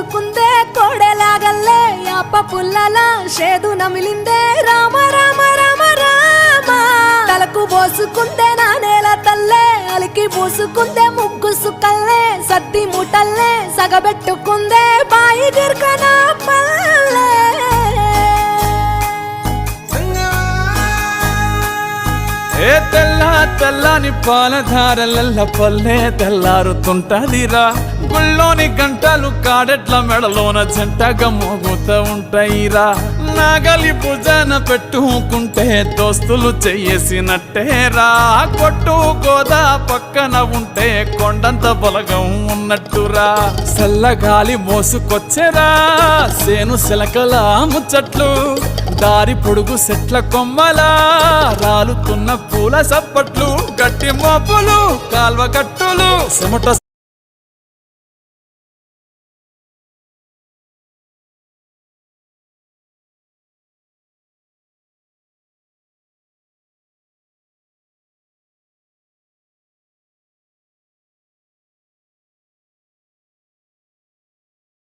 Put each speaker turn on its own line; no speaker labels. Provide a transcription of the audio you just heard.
పోసుకుందే కోడెలాగల్లే యాప పుల్లలా షేదు నమిలిందే రామ రామ రామ రామ తలకు పోసుకుందే నా నేల తల్లే అలికి పూసుకుందే ముగ్గు సుక్కల్లే సద్ది ముటల్లే సగబెట్టుకుందే బాయి గిర్కన పల్లె
ఏ తెల్ల తెల్లని పాలధారలల్ల పల్లె తెల్లారుతుంటదిరా గుళ్ళోని గంటలు కాడెట్ల మెడలోన జంటగా మోగుతూ ఉంటాయిరా నాగలి భుజాన పెట్టుకుంటే దోస్తులు చెయ్యేసినట్టేరా కొట్టు గోదా పక్కన ఉంటే కొండంత బలగం ఉన్నట్టురా చల్లగాలి మోసుకొచ్చెరా సేను శిలకల ముచ్చట్లు దారి పొడుగు సెట్ల కొమ్మలా రాలుతున్న పూల సప్పట్లు గట్టి మోపులు కాల్వ కట్టులు చెమట